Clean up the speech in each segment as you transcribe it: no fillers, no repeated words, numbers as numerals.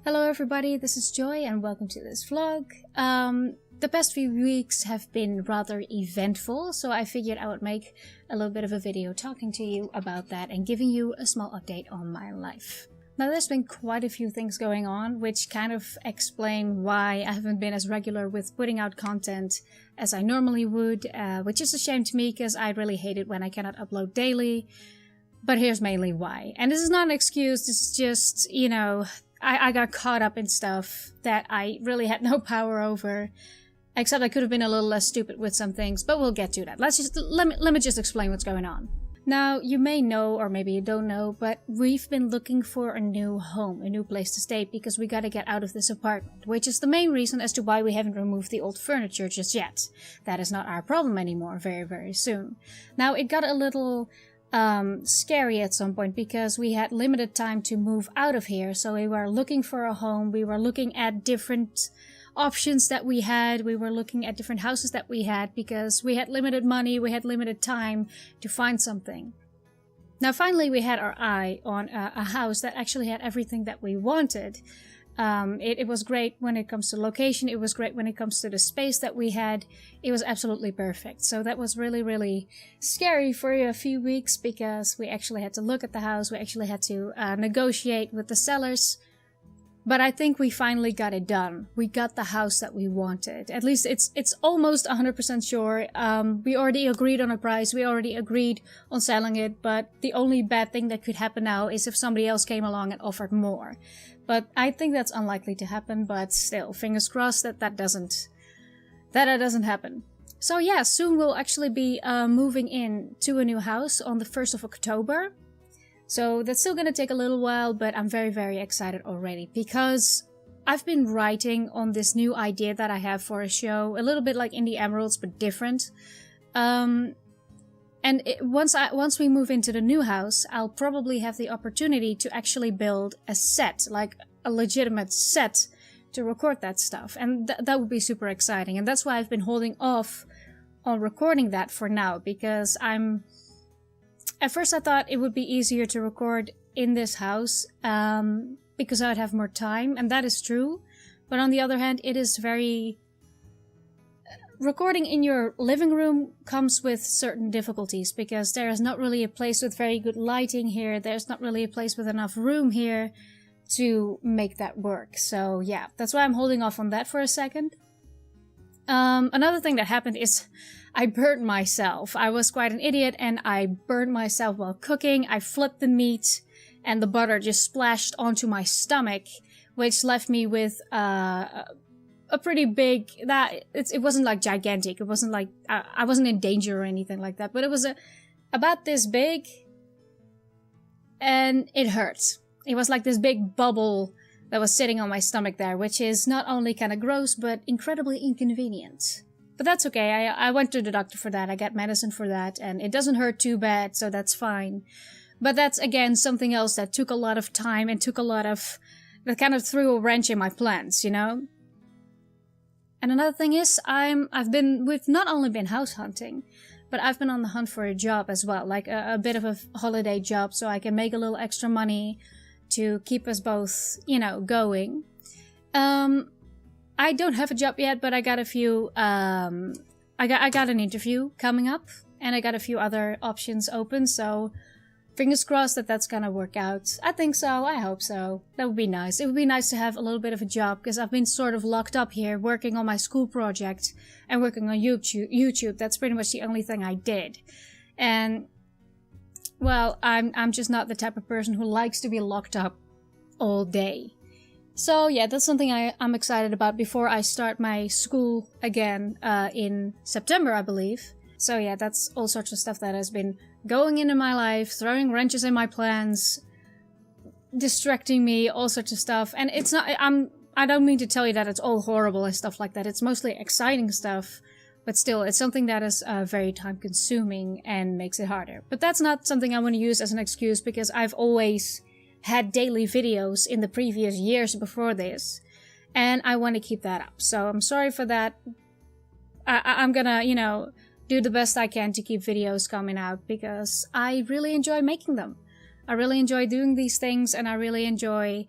Hello everybody, this is Joy and welcome to this vlog. The past few weeks have been rather eventful, so I figured I would make a little bit of a video talking to you about that and giving you a small update on my life. Now there's been quite a few things going on, which kind of explain why I haven't been as regular with putting out content as I normally would, which is a shame to me because I really hate it when I cannot upload daily. But here's mainly why. And this is not an excuse, this is just, you know, I got caught up in stuff that I really had no power over, except I could have been a little less stupid with some things, but we'll get to that. Let me just explain what's going on. Now, you may know, or maybe you don't know, but we've been looking for a new home, a new place to stay, because we gotta get out of this apartment, which is the main reason as to why we haven't removed the old furniture just yet. That is not our problem anymore very soon. Now, it got a little scary at some point because we had limited time to move out of here, so we were looking for a home, we were looking at different options that we had, we were looking at different houses that we had because we had limited money, we had limited time to find something. Now finally we had our eye on a house that actually had everything that we wanted. It was great when it comes to location, it was great when it comes to the space that we had, it was absolutely perfect. So that was really scary for a few weeks because we actually had to look at the house, we actually had to negotiate with the sellers. But I think we finally got it done. We got the house that we wanted. At least it's almost 100% sure. We already agreed on a price, we already agreed on selling it, but the only bad thing that could happen now is if somebody else came along and offered more. But I think that's unlikely to happen, but still, fingers crossed that doesn't happen. So yeah, soon we'll actually be moving in to a new house on the 1st of October. So that's still gonna take a little while, but I'm very excited already because I've been writing on this new idea that I have for a show, a little bit like Indie Emeralds, but different. And once we move into the new house, I'll probably have the opportunity to actually build a set, like a legitimate set, to record that stuff. And that would be super exciting. And that's why I've been holding off on recording that for now, because at first I thought it would be easier to record in this house, because I would have more time, and that is true. But on the other hand, it is recording in your living room comes with certain difficulties, because there is not really a place with very good lighting here, there's not really a place with enough room here to make that work. So yeah, that's why I'm holding off on that for a second. Another thing that happened is I burnt myself. I was quite an idiot and I burned myself while cooking. I flipped the meat and the butter just splashed onto my stomach, which left me with a pretty big, it wasn't like gigantic, it wasn't like, I wasn't in danger or anything like that, but it was about this big and it hurt. It was like this big bubble that was sitting on my stomach there, which is not only kind of gross, but incredibly inconvenient. But that's okay, I went to the doctor for that, I got medicine for that, and it doesn't hurt too bad, so that's fine. But that's, again, something else that took a lot of time and that kind of threw a wrench in my plans, you know? And another thing is, we've not only been house hunting, but I've been on the hunt for a job as well, like a bit of a holiday job, so I can make a little extra money to keep us both, you know, going. I don't have a job yet, but I got a few, I got an interview coming up, and I got a few other options open, so fingers crossed that that's gonna work out. I think so, I hope so. That would be nice. It would be nice to have a little bit of a job, because I've been sort of locked up here, working on my school project, and working on YouTube. That's pretty much the only thing I did. And, well, I'm just not the type of person who likes to be locked up all day. So yeah, that's something I'm excited about before I start my school again in September, I believe. So yeah, that's all sorts of stuff that has been going into my life, throwing wrenches in my plans, distracting me, all sorts of stuff. And it's not, I don't mean to tell you that it's all horrible and stuff like that. It's mostly exciting stuff, but still, it's something that is very time consuming and makes it harder. But that's not something I want to use as an excuse, because I've always had daily videos in the previous years before this, and I want to keep that up. So I'm sorry for that. I'm gonna, you know, do the best I can to keep videos coming out, because I really enjoy making them. I really enjoy doing these things, and I really enjoy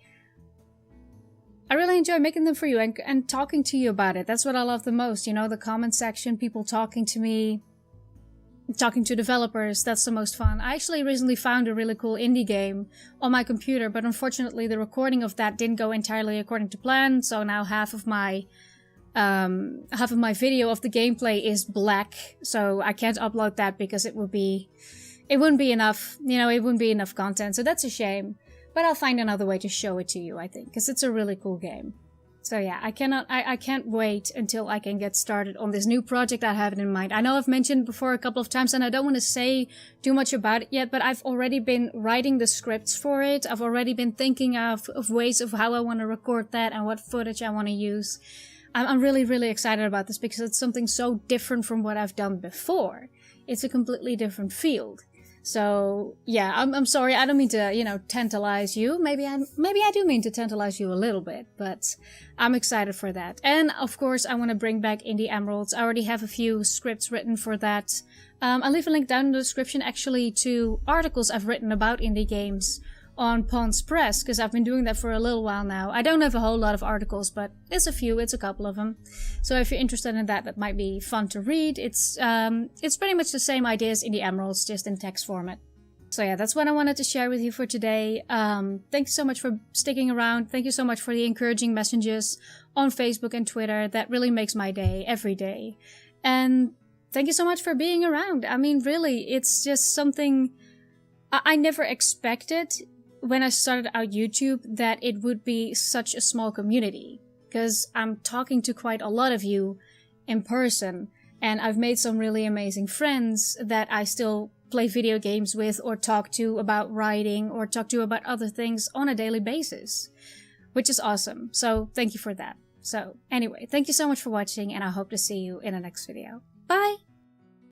really enjoy making them for you and talking to you about it. That's what I love the most, you know, the comment section, people talking to me, talking to developers. That's the most fun. I actually recently found a really cool indie game on my computer, but unfortunately the recording of that didn't go entirely according to plan, so now half of my video of the gameplay is black, so I can't upload that because it wouldn't be enough, you know, it wouldn't be enough content, so that's a shame. But I'll find another way to show it to you, I think, because it's a really cool game. So yeah, I can't wait until I can get started on this new project I have in mind. I know I've mentioned before a couple of times, and I don't want to say too much about it yet, but I've already been writing the scripts for it. I've already been thinking of ways of how I want to record that and what footage I want to use. I'm really, really excited about this because it's something so different from what I've done before. It's a completely different field. So yeah, I'm sorry, I don't mean to, you know, tantalize you. Maybe I do mean to tantalize you a little bit, but I'm excited for that. And of course, I want to bring back Indie Emeralds. I already have a few scripts written for that. I'll leave a link down in the description actually to articles I've written about indie games on Pons Press, because I've been doing that for a little while now. I don't have a whole lot of articles, but it's a couple of them. So if you're interested in that, that might be fun to read. It's pretty much the same idea as Indie Emeralds, just in text format. So yeah, that's what I wanted to share with you for today. Thank you so much for sticking around. Thank you so much for the encouraging messages on Facebook and Twitter. That really makes my day, every day. And thank you so much for being around. I mean, really, it's just something I never expected when I started out YouTube that it would be such a small community, because I'm talking to quite a lot of you in person, and I've made some really amazing friends that I still play video games with or talk to about writing or talk to about other things on a daily basis, which is awesome. So thank you for that. So anyway, thank you so much for watching, and I hope to see you in the next video. Bye!